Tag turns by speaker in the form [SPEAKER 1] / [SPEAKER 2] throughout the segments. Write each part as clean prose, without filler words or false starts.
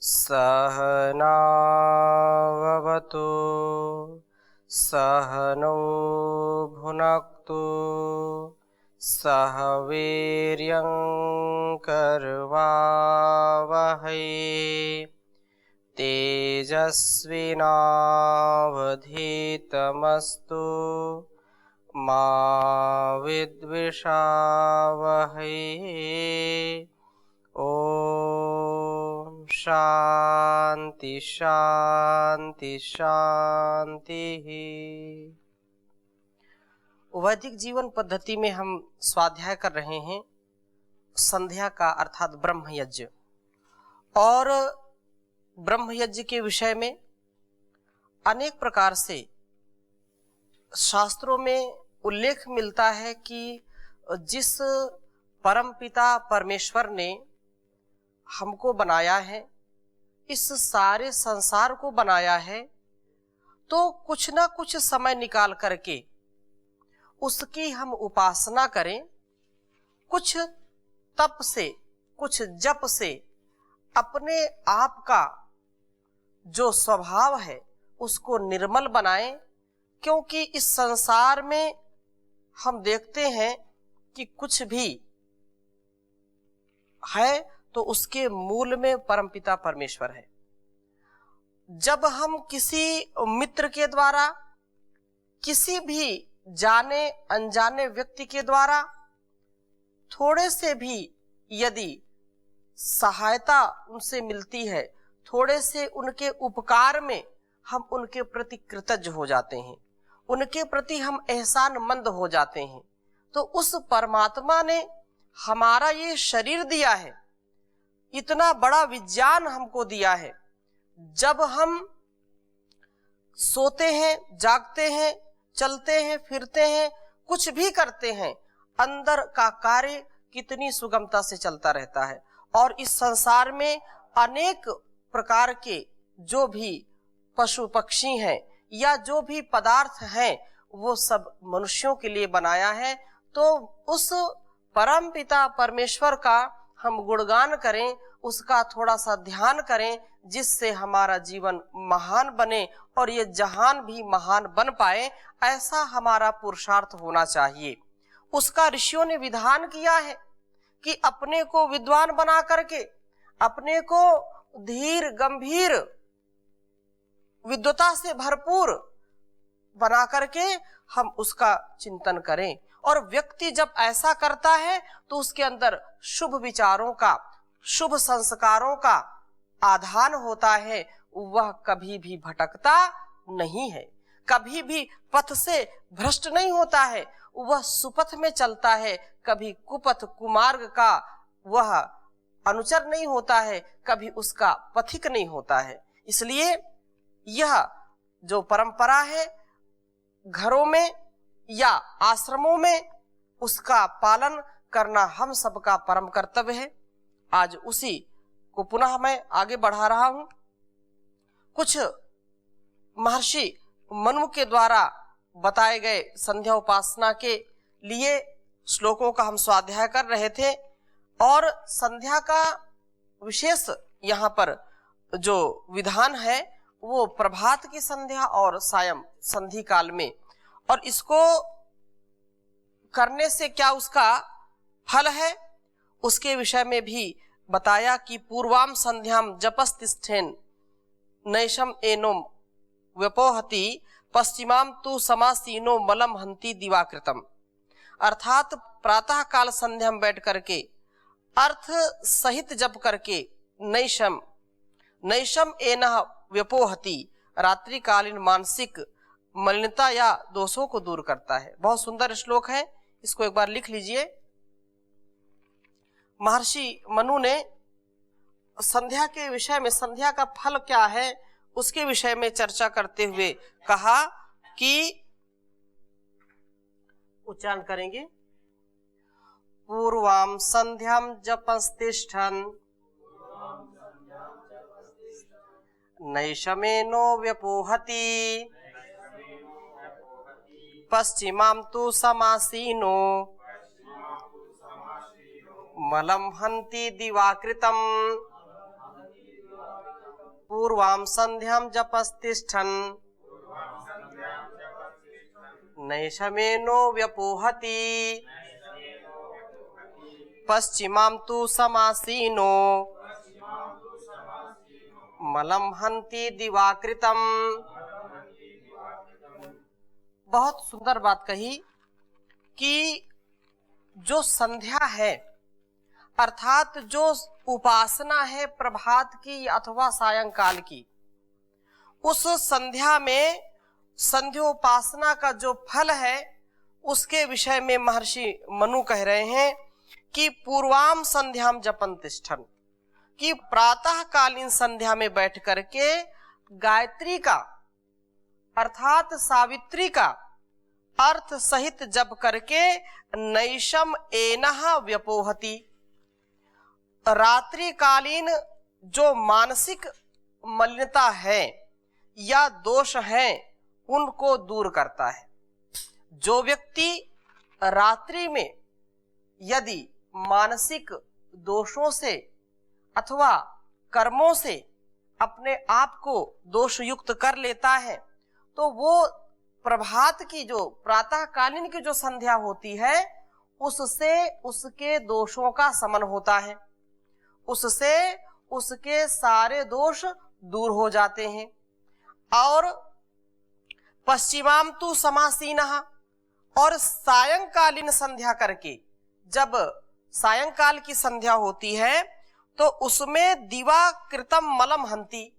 [SPEAKER 1] सहनाववतु सहनौ भुनक्तु सह वीर्यं करवावहै तेजस्विनावधीतमस्तु मा विद्विषावहै। ओम शांति शांति शांति। वैदिक जीवन पद्धति में हम स्वाध्याय कर रहे हैं संध्या का अर्थात ब्रह्म यज्ञ। और ब्रह्म यज्ञ के विषय में अनेक प्रकार से शास्त्रों में उल्लेख मिलता है कि जिस परमपिता परमेश्वर ने हमको बनाया है, इस सारे संसार को बनाया है, तो कुछ ना कुछ समय निकाल करके उसकी हम उपासना करें। कुछ तप से, कुछ जप से अपने आप का जो स्वभाव है उसको निर्मल बनाएं। क्योंकि इस संसार में हम देखते हैं कि कुछ भी है तो उसके मूल में परमपिता परमेश्वर है। जब हम किसी मित्र के द्वारा, किसी भी जाने अनजाने व्यक्ति के द्वारा थोड़े से भी यदि सहायता उनसे मिलती है, थोड़े से उनके उपकार में हम उनके प्रति कृतज्ञ हो जाते हैं, उनके प्रति हम एहसानमंद हो जाते हैं, तो उस परमात्मा ने हमारा ये शरीर दिया है, इतना बड़ा विज्ञान हमको दिया है। जब हम सोते हैं, जागते हैं, चलते हैं, फिरते हैं, कुछ भी करते हैं, अंदर का कार्य कितनी सुगमता से चलता रहता है। और इस संसार में अनेक प्रकार के जो भी पशु पक्षी हैं या जो भी पदार्थ हैं, वो सब मनुष्यों के लिए बनाया है। तो उस परम पिता परमेश्वर का हम गुणगान करें, उसका थोड़ा सा ध्यान करें, जिससे हमारा जीवन महान बने और ये जहान भी महान बन पाए, ऐसा हमारा पुरुषार्थ होना चाहिए। उसका ऋषियों ने विधान किया है कि अपने को विद्वान बना करके, अपने को धीर गंभीर विद्वता से भरपूर बना करके हम उसका चिंतन करें। और व्यक्ति जब ऐसा करता है तो उसके अंदर शुभ विचारों का, शुभ संस्कारों का आधान होता है। वह कभी भी भटकता नहीं है, कभी भी पथ से भ्रष्ट नहीं होता है, वह सुपथ में चलता है। कभी कुपथ कुमार्ग का वह अनुचर नहीं होता है, कभी उसका पथिक नहीं होता है। इसलिए यह जो परंपरा है, घरों में या आश्रमों में उसका पालन करना हम सबका परम कर्तव्य है। आज उसी को पुनः मैं आगे बढ़ा रहा हूं। कुछ महर्षि मनु के द्वारा बताए गए संध्या उपासना के लिए श्लोकों का हम स्वाध्याय कर रहे थे। और संध्या का विशेष यहाँ पर जो विधान है वो प्रभात की संध्या और सायं संधि काल में, और इसको करने से क्या उसका फल है उसके विषय में भी बताया कि पूर्वाम संध्याम जपस्तिष्ठेन नैशम एनोम व्यपोहति पश्चिमाम तु समासीनो मलम हंति दिवाकृतम। अर्थात प्रातः काल संध्या में बैठ करके अर्थ सहित जप करके नैशम एनह व्यपोहति, रात्रिकालीन मानसिक मलिनता या दोषों को दूर करता है। बहुत सुंदर श्लोक है, इसको एक बार लिख लीजिए। महर्षि मनु ने संध्या के विषय में, संध्या का फल क्या है उसके विषय में चर्चा करते हुए कहा कि, उच्चारण करेंगे, पूर्वाम संध्याम जपस्तिष्ठन् नैशमेनो व्यपोहति पश्चिमाम तु समासीनो मलम हंति दिवाकृतम। पूर्वां संध्यां जपस्तिष्ठन् नैषमेनो व्यपोहति पश्चिमां तु समासीनो मलं हन्ति दिवाकृतम्। बहुत सुंदर बात कही कि जो संध्या है अर्थात जो उपासना है प्रभात की अथवा सायंकाल की, उस संध्या में संध्योपासना का जो फल है उसके विषय में महर्षि मनु कह रहे हैं कि पूर्वाम संध्याम जपन तिष्ठन, कि प्रातः कालीन संध्या में बैठ करके गायत्री का अर्थात सावित्री का अर्थ सहित जप करके नैषम एनः व्यपोहति, रात्रि कालीन जो मानसिक मलिनता है या दोष है उनको दूर करता है। जो व्यक्ति रात्रि में यदि मानसिक दोषों से अथवा कर्मों से अपने आप को दोष युक्त कर लेता है तो वो प्रभात की जो प्रातः कालीन की जो संध्या होती है उससे उसके दोषों का शमन होता है, उससे उसके सारे दोष दूर हो जाते हैं। और पश्चिमाम तु समासीनः, और सायंकालीन संध्या करके जब सायंकाल की संध्या होती है तो उसमें दिवा कृतम मलम हंति,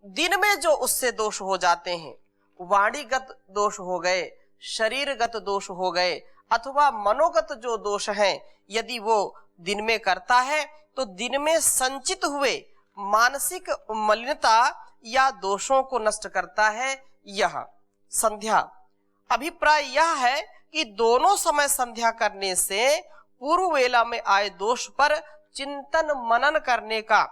[SPEAKER 1] दिन में जो उससे दोष हो जाते हैं, वाणीगत दोष हो गए, शरीरगत दोष हो गए अथवा मनोगत जो दोष हैं, यदि वो दिन में करता है तो दिन में संचित हुए मानसिक मलिनता या दोषों को नष्ट करता है। यह संध्या अभिप्राय यह है कि दोनों समय संध्या करने से पूर्व वेला में आए दोष पर चिंतन मनन करने का,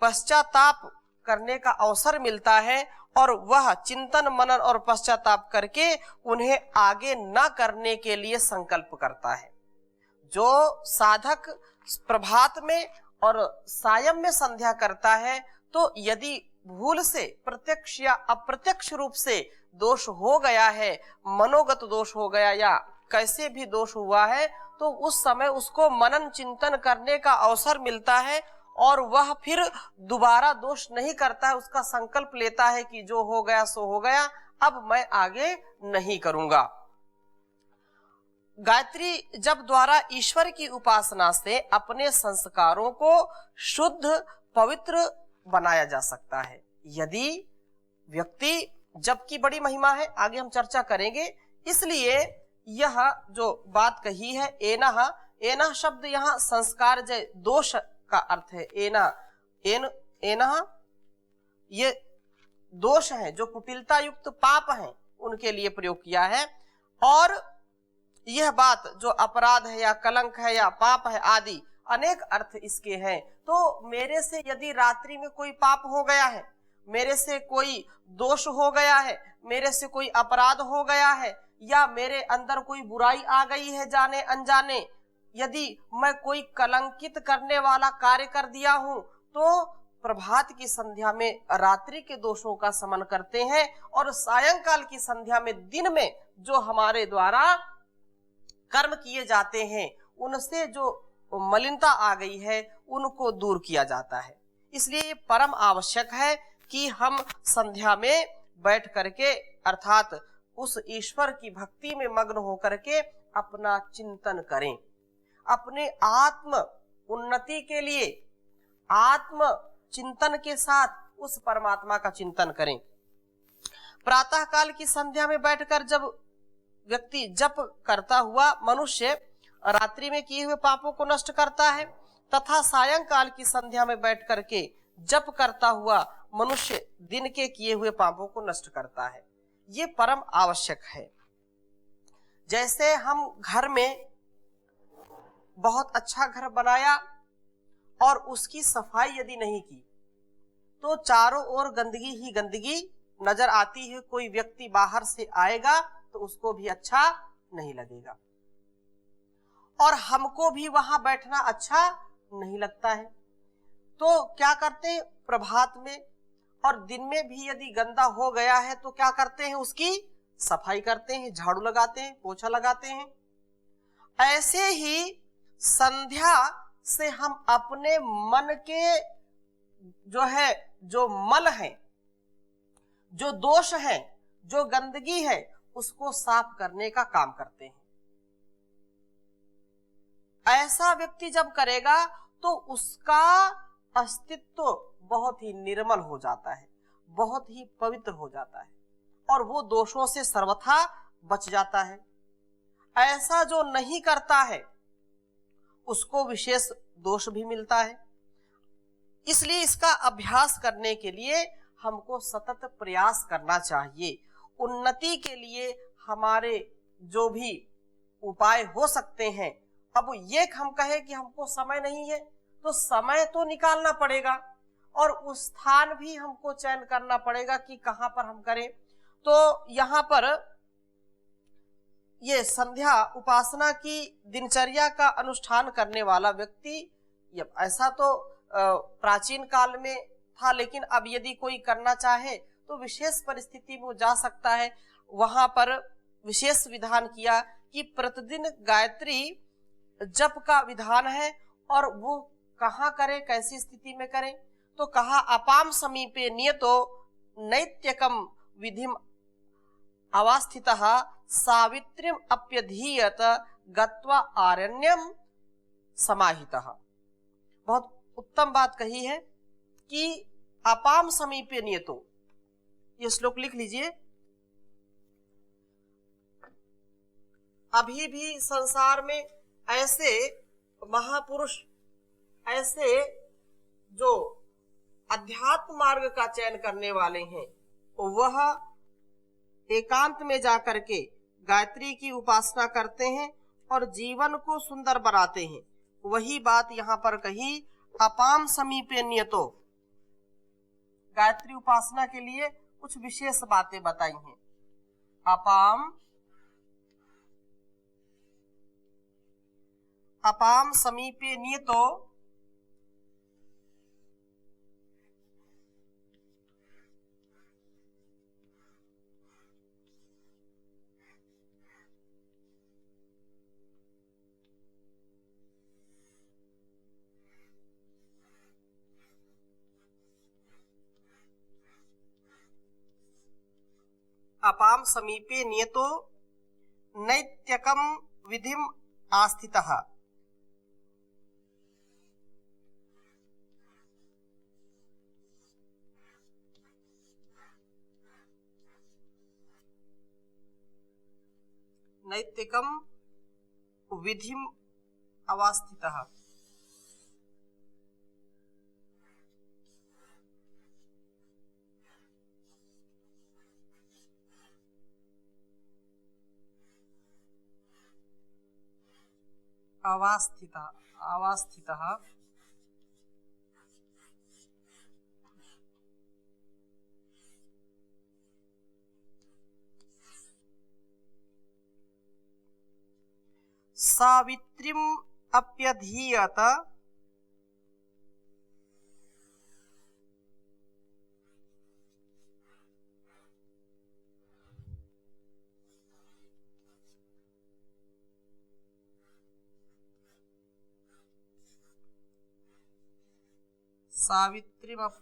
[SPEAKER 1] पश्चाताप करने का अवसर मिलता है और वह चिंतन मनन और पश्चाताप करके उन्हें आगे न करने के लिए संकल्प करता है। जो साधक प्रभात में और सायं में संध्या करता है तो यदि भूल से प्रत्यक्ष या अप्रत्यक्ष रूप से दोष हो गया है, मनोगत दोष हो गया या कैसे भी दोष हुआ है, तो उस समय उसको मनन चिंतन करने का अवसर मिलता है और वह फिर दोबारा दोष नहीं करता है। उसका संकल्प लेता है कि जो हो गया सो हो गया, अब मैं आगे नहीं करूंगा। गायत्री जप द्वारा ईश्वर की उपासना से अपने संस्कारों को शुद्ध पवित्र बनाया जा सकता है। यदि व्यक्ति जप की बड़ी महिमा है, आगे हम चर्चा करेंगे, इसलिए यह जो बात कही है एनः, एनः शब्द यहाँ संस्कार जय दोष का अर्थ है। एनः ये दोष है जो कुटिलता युक्त पाप हैं उनके लिए प्रयोग किया है। और यह बात जो अपराध है या कलंक है या पाप है आदि अनेक अर्थ इसके हैं। तो मेरे से यदि रात्रि में कोई पाप हो गया है, मेरे से कोई दोष हो गया है, मेरे से कोई अपराध हो गया है या मेरे अंदर कोई बुराई आ गई है जाने अनजाने, यदि मैं कोई कलंकित करने वाला कार्य कर दिया हूं तो प्रभात की संध्या में रात्रि के दोषों का शमन करते हैं और सायंकाल की संध्या में दिन में जो हमारे द्वारा कर्म किए जाते हैं उनसे जो मलिनता आ गई है उनको दूर किया जाता है। इसलिए ये परम आवश्यक है कि हम संध्या में बैठ करके अर्थात उस ईश्वर की भक्ति में मग्न होकर के अपना चिंतन करें, अपने आत्म उन्नति के लिए आत्म चिंतन के साथ उस परमात्मा का चिंतन करें। प्रातः काल की संध्या में बैठकर जब व्यक्ति जप करता हुआ मनुष्य रात्रि में किए हुए पापों को नष्ट करता है तथा सायंकाल की संध्या में बैठ करके जप करता हुआ मनुष्य दिन के किए हुए पापों को नष्ट करता है। ये परम आवश्यक है। जैसे हम घर में बहुत अच्छा घर बनाया और उसकी सफाई यदि नहीं की तो चारों ओर गंदगी ही गंदगी नजर आती है। कोई व्यक्ति बाहर से आएगा तो उसको भी अच्छा नहीं लगेगा और हमको भी वहां बैठना अच्छा नहीं लगता है। तो क्या करते हैं, प्रभात में और दिन में भी यदि गंदा हो गया है तो क्या करते हैं, उसकी सफाई करते हैं, झाड़ू लगाते हैं, पोछा लगाते हैं। ऐसे ही संध्या से हम अपने मन के जो मल है, जो दोष है, जो गंदगी है, उसको साफ करने का काम करते हैं। ऐसा व्यक्ति जब करेगा तो उसका अस्तित्व बहुत ही निर्मल हो जाता है, बहुत ही पवित्र हो जाता है और वो दोषों से सर्वथा बच जाता है। ऐसा जो नहीं करता है उसको विशेष दोष भी मिलता है। इसलिए इसका अभ्यास करने के लिए हमको सतत प्रयास करना चाहिए। उन्नति के लिए हमारे जो भी उपाय हो सकते हैं, अब ये हम कहें कि हमको समय नहीं है, तो समय तो निकालना पड़ेगा और उस स्थान भी हमको चयन करना पड़ेगा कि कहां पर हम करें। तो यहाँ पर ये संध्या उपासना की दिनचर्या का अनुष्ठान करने वाला व्यक्ति, ऐसा तो प्राचीन काल में था, लेकिन अब यदि कोई करना चाहे तो विशेष परिस्थिति में वो जा सकता है। वहां पर विशेष विधान किया कि प्रतिदिन गायत्री जप का विधान है और वो कहाँ करे, कैसी स्थिति में करें। तो कहा अपाम समीपे नियतो नैत्यकम विधिम अवस्थितः सावित्रीम अप्यधीयत गत्वा आरण्यम समाहितः। बहुत उत्तम बात कही है कि अपाम समीपे नियतो, ये श्लोक लिख लीजिए। अभी भी संसार में ऐसे महापुरुष, ऐसे जो अध्यात्म मार्ग का चयन करने वाले हैं, वह एकांत में जाकर के गायत्री की उपासना करते हैं और जीवन को सुंदर बनाते हैं। वही बात यहाँ पर कही, अपाम समीपे नियतो। गायत्री उपासना के लिए कुछ विशेष बातें बताई हैं। अपाम समीपे नियतो अपाम समीपे नियतो नैत्यकम विधिम आस्थितः। नैतिकम विधिम अवस्थितः। अवस्थितः सावित्रीम अप्यधीयत सावित्रीमप्यधीत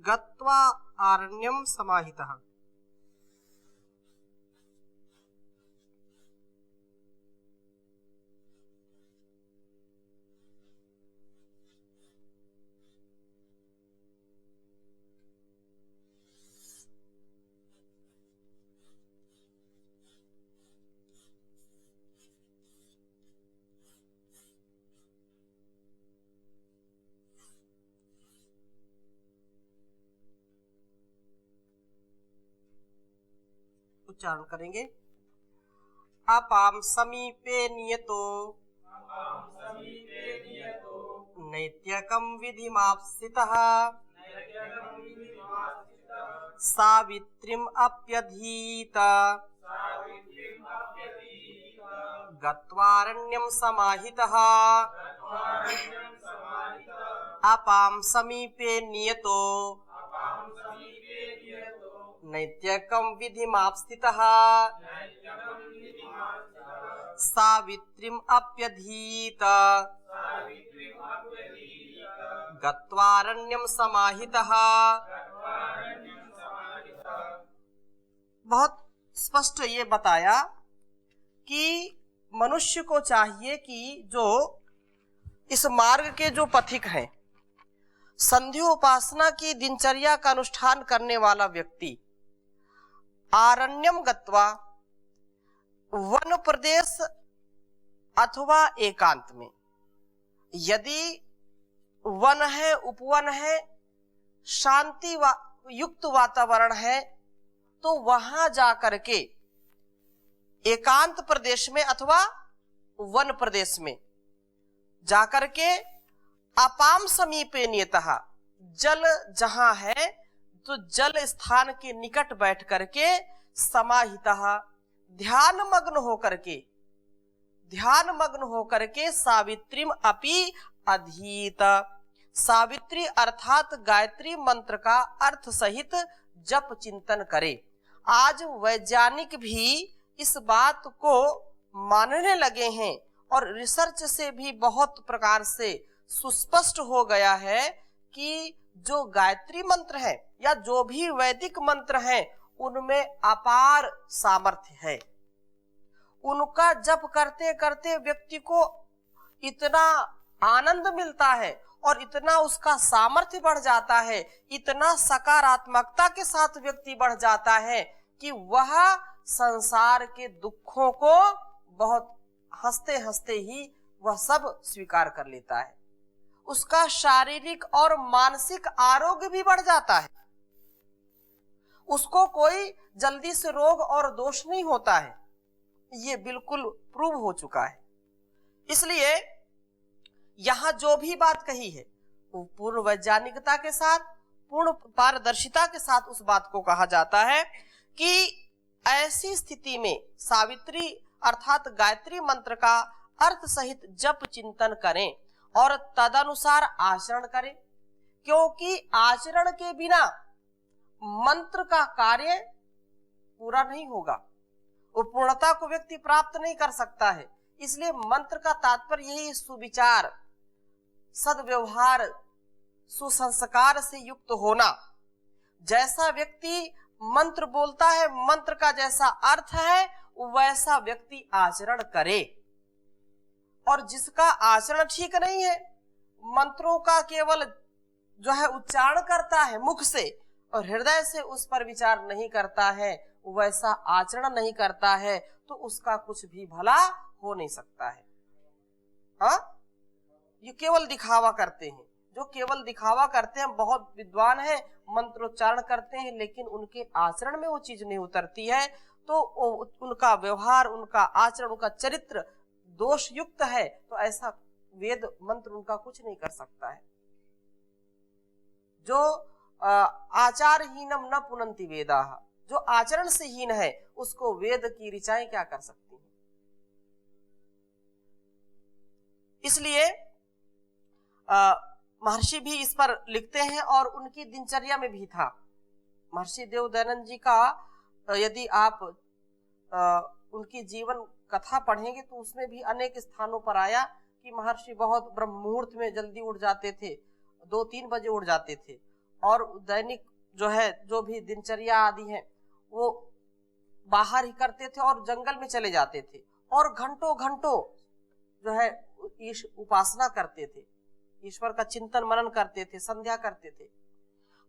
[SPEAKER 1] गत्वा आरण्यम समाहितः। उच्चारण करेंगे। अपाम समीपे नियतो नैत्यकम विधिमाप्सितः सावित्रीम अप्यधीत गत्वारण्यं समाहितः अपां समीपे नियतो नैत्यकं विधिमाप्स्थितः सावित्रीम अप्यधीत गत्वारण्यं समाहितः। बहुत स्पष्ट ये बताया कि मनुष्य को चाहिए कि जो इस मार्ग के जो पथिक हैं, संध्या उपासना की दिनचर्या का अनुष्ठान करने वाला व्यक्ति आरण्यम गत्वा, वन प्रदेश अथवा एकांत में, यदि वन है, उपवन है, शांति युक्त वातावरण है, तो वहां जाकर के एकांत प्रदेश में अथवा वन प्रदेश में जाकर के अपाम समीपे नियतः, जल जहां है तो जल स्थान के निकट बैठ करके समाहितः, ध्यान मग्न होकर के सावित्रीम अपि अधीत, सावित्री अर्थात गायत्री मंत्र का अर्थ सहित जप चिंतन करे। आज वैज्ञानिक भी इस बात को मानने लगे हैं और रिसर्च से भी बहुत प्रकार से सुस्पष्ट हो गया है कि जो गायत्री मंत्र है या जो भी वैदिक मंत्र है उनमें अपार सामर्थ्य है। उनका जप करते करते व्यक्ति को इतना आनंद मिलता है और इतना उसका सामर्थ्य बढ़ जाता है, इतना सकारात्मकता के साथ व्यक्ति बढ़ जाता है कि वह संसार के दुखों को बहुत हंसते हंसते ही वह सब स्वीकार कर लेता है। उसका शारीरिक और मानसिक आरोग्य भी बढ़ जाता है, उसको कोई जल्दी से रोग और दोष नहीं होता है। ये बिल्कुल प्रूव हो चुका है। इसलिए यहां जो भी बात कही है वो पूर्ण वैज्ञानिकता के साथ, पूर्ण पारदर्शिता के साथ उस बात को कहा जाता है कि ऐसी स्थिति में सावित्री अर्थात गायत्री मंत्र का अर्थ सहित जप चिंतन करें और तदनुसार आचरण करें, क्योंकि आचरण के बिना मंत्र का कार्य पूरा नहीं होगा, वो पूर्णता को व्यक्ति प्राप्त नहीं कर सकता है। इसलिए मंत्र का तात्पर्य यही सुविचार, सद्व्यवहार, सुसंस्कार से युक्त होना। जैसा व्यक्ति मंत्र बोलता है, मंत्र का जैसा अर्थ है वैसा व्यक्ति आचरण करे। और जिसका आचरण ठीक नहीं है, मंत्रों का केवल जो है उच्चारण करता है मुख से और हृदय से उस पर विचार नहीं करता है, वैसा आचरण नहीं करता है, तो उसका कुछ भी भला हो नहीं सकता है। हाँ, ये केवल दिखावा करते हैं। जो केवल दिखावा करते हैं, बहुत विद्वान हैं, मंत्रोच्चारण करते हैं, लेकिन उनके आचरण में वो चीज नहीं उतरती है, तो उनका व्यवहार, उनका आचरण, उनका चरित्र दोष युक्त है, तो ऐसा वेद मंत्र उनका कुछ नहीं कर सकता है। जो आचारहीनम न पुनन्ति वेदाः, जो आचरण से हीन है उसको वेद की ऋचाएं क्या कर सकती हैं। इसलिए महर्षि भी इस पर लिखते हैं और उनकी दिनचर्या में भी था। महर्षि देवदयानंद जी का यदि आप उनकी जीवन कथा पढ़ेंगे तो उसमें भी अनेक स्थानों पर आया कि महर्षि बहुत ब्रह्म मुहूर्त में जल्दी उठ जाते थे, 2-3 बजे उठ जाते थे और दैनिक जो है जो भी दिनचर्या आदि है वो बाहर ही करते थे और जंगल में चले जाते थे और घंटों घंटों जो है उपासना करते थे, ईश्वर का चिंतन मनन करते थे, संध्या करते थे।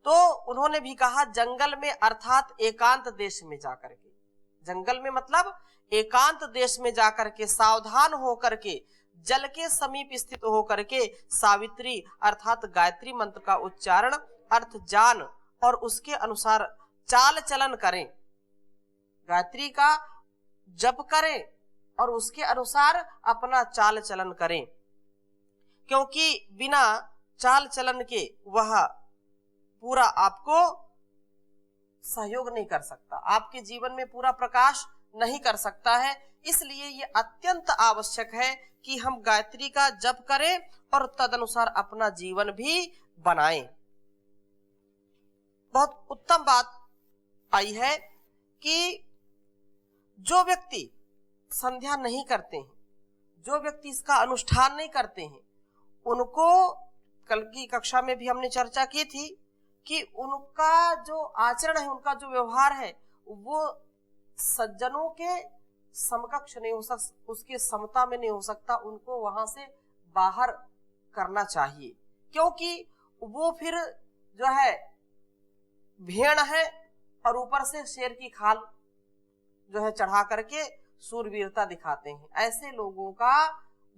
[SPEAKER 1] तो उन्होंने भी कहा जंगल में अर्थात एकांत देश में जाकर के, जंगल में मतलब एकांत देश में जाकर के सावधान होकर के जल के समीप स्थित होकर के सावित्री अर्थात गायत्री मंत्र का उच्चारण अर्थ जान और उसके अनुसार चाल चलन करें, गायत्री का जप करें और उसके अनुसार अपना चाल चलन करें, क्योंकि बिना चाल चलन के वह पूरा आपको सहयोग नहीं कर सकता, आपके जीवन में पूरा प्रकाश नहीं कर सकता है। इसलिए ये अत्यंत आवश्यक है कि हम गायत्री का जप करें और तदनुसार अपना जीवन भी बनाएं। बहुत उत्तम बात आई है कि जो व्यक्ति संध्या नहीं करते हैं, जो व्यक्ति इसका अनुष्ठान नहीं करते हैं, उनको कल की कक्षा में भी हमने चर्चा की थी कि उनका जो आचरण है, उनका जो व्यवहार है, वो सज्जनों के समकक्ष नहीं हो सकता, उसके समता में नहीं हो सकता। उनको वहां से बाहर करना चाहिए, क्योंकि वो फिर जो है भेड़ है और ऊपर से शेर की खाल जो है चढ़ा करके सूरवीरता दिखाते हैं। ऐसे लोगों का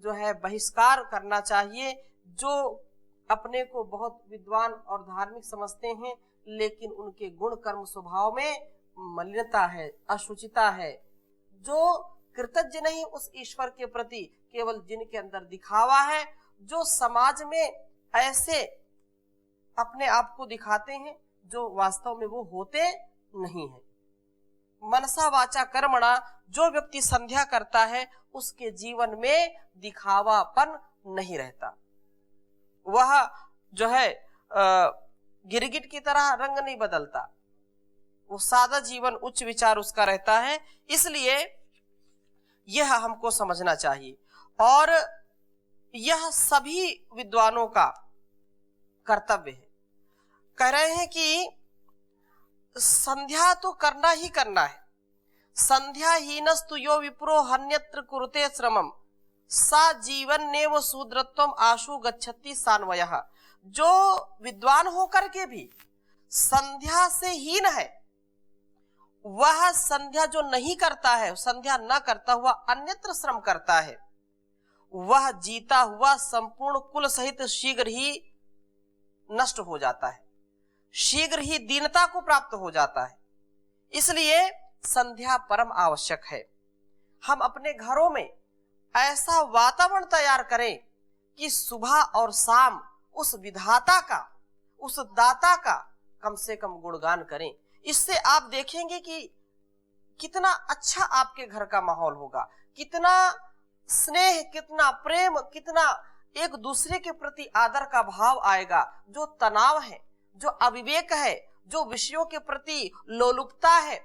[SPEAKER 1] जो है बहिष्कार करना चाहिए, जो अपने को बहुत विद्वान और धार्मिक समझते हैं, लेकिन उनके गुण कर्म स्वभाव में मलिनता है, अशुचिता है, जो कृतज्ञ नहीं उस ईश्वर के प्रति, केवल जिनके अंदर दिखावा है, जो समाज में ऐसे अपने आप को दिखाते हैं जो वास्तव में वो होते नहीं है। मनसा वाचा कर्मणा, जो व्यक्ति संध्या करता है उसके जीवन में दिखावापन नहीं रहता, वह जो है गिरगिट की तरह रंग नहीं बदलता, वो सादा जीवन उच्च विचार उसका रहता है। इसलिए यह हमको समझना चाहिए और यह सभी विद्वानों का कर्तव्य है। कह रहे हैं कि संध्या तो करना ही करना है। संध्या हीनस्तु यो विप्रो हन्यत्र कुरुते श्रमम सा जीवन नेव शूद्रत्वम आशु गच्छति सान्वयः। जो विद्वान होकर के भी संध्या से हीन है, वह संध्या जो नहीं करता है, संध्या न करता हुआ अन्यत्र श्रम करता है, वह जीता हुआ संपूर्ण कुल सहित शीघ्र ही नष्ट हो जाता है, शीघ्र ही दीनता को प्राप्त हो जाता है। इसलिए संध्या परम आवश्यक है। हम अपने घरों में ऐसा वातावरण तैयार करें कि सुबह और शाम उस विधाता का, उस दाता का कम से कम गुणगान करें। इससे आप देखेंगे कि कितना अच्छा आपके घर का माहौल होगा, कितना स्नेह, कितना प्रेम, कितना एक दूसरे के प्रति आदर का भाव आएगा। जो तनाव है, जो अविवेक है, जो विषयों के प्रति लोलुपता है,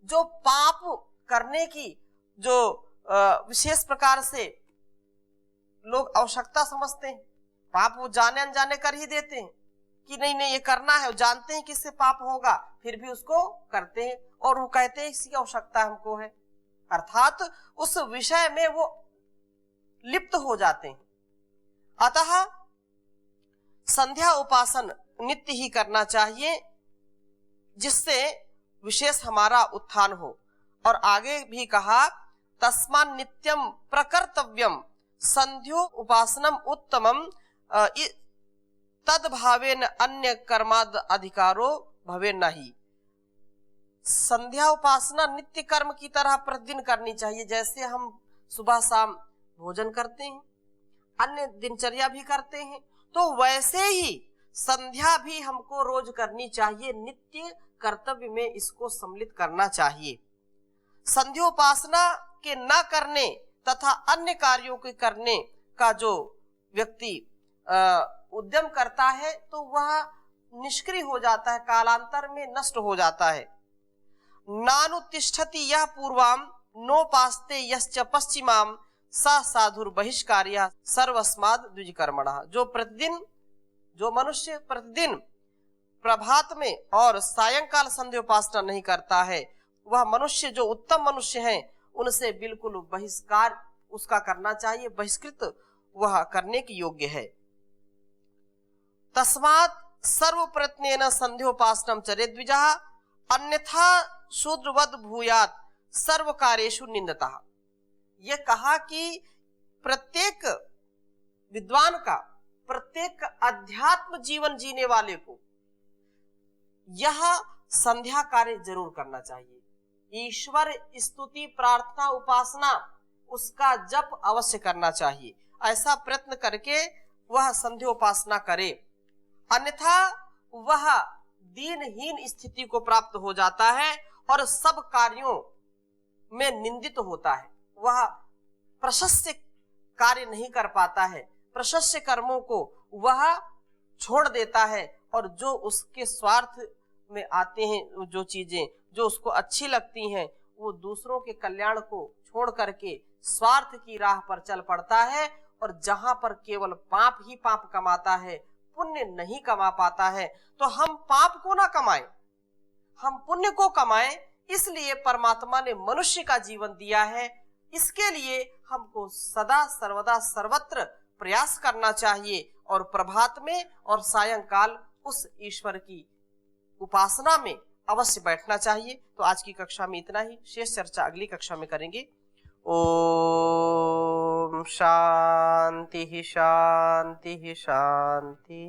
[SPEAKER 1] जो पाप करने की जो विशेष प्रकार से लोग आवश्यकता समझते हैं, पाप वो जाने अनजाने कर ही देते हैं कि नहीं नहीं ये करना है, वो जानते हैं कि इससे पाप होगा, फिर भी उसको करते हैं और वो कहते हैं इसकी आवश्यकता हमको है, अर्थात उस विषय में वो लिप्त हो जाते हैं। अतः संध्या उपासन नित्य ही करना चाहिए, जिससे विशेष हमारा उत्थान हो। और आगे भी कहा तस्मान् नित्यम प्रकर्तव्यम संध्यो उपासनम उत्तमम तद भावेन अन्य कर्माद अधिकारो भवे नहीं। संध्या उपासना नित्य कर्म की तरह प्रतिदिन करनी चाहिए। जैसे हम सुबह शाम भोजन करते हैं, अन्य दिनचर्या भी करते हैं, तो वैसे ही संध्या भी हमको रोज करनी चाहिए, नित्य कर्तव्य में इसको सम्मिलित करना चाहिए। संध्योपासना के न करने तथा अन्य कार्यों के करने का जो व्यक्ति उद्यम करता है तो वह निष्क्रिय हो जाता है, कालांतर में नष्ट हो जाता है। नानुतिष्ठति यह पूर्वाम नोपास्ते यश्च पश्चिमाम सा साधुर बहिष्कार्य सर्वस्माद द्विजकर्मणः। जो मनुष्य प्रतिदिन प्रभात में और सायंकाल संध्योपासना नहीं करता है, वह मनुष्य जो उत्तम मनुष्य हैं उनसे बिल्कुल बहिष्कार उसका करना चाहिए, बहिष्कृत वह करने के योग्य है। तस्मात् सर्व प्रयत्नेन संध्योपासनम चरेत् द्विजः अन्यथा शूद्रवद भूयात् सर्व कार्येषु निंदतः। यह कहा कि प्रत्येक विद्वान का, प्रत्येक अध्यात्म जीवन जीने वाले को यह संध्या कार्य जरूर करना चाहिए। ईश्वर स्तुति, प्रार्थना, उपासना उसका जप अवश्य करना चाहिए। ऐसा प्रयत्न करके वह संध्योपासना करे, अन्यथा वह दीनहीन स्थिति को प्राप्त हो जाता है और सब कार्यों में निंदित होता है। वह प्रशस्य कार्य नहीं कर पाता है, प्रशस्य कर्मों को वह छोड़ देता है और जो उसके स्वार्थ में आते हैं, जो चीजें जो उसको अच्छी लगती हैं, वो दूसरों के कल्याण को छोड़ करके स्वार्थ की राह पर चल पड़ता है। और जहां पर केवल पाप ही पाप कमाता है, पुण्य नहीं कमा पाता है। तो हम पाप को ना कमाएं, हम पुण्य को कमाएं। इसलिए परमात्मा ने मनुष्य का जीवन दिया है। इसके लिए हमको सदा सर्वदा सर्वत्र प्रयास करना चाहिए और प्रभात में और सायंकाल उस ईश्वर की उपासना में अवश्य बैठना चाहिए। तो आज की कक्षा में इतना ही, शेष चर्चा अगली कक्षा में करेंगे। ओम शांति शांति शांति।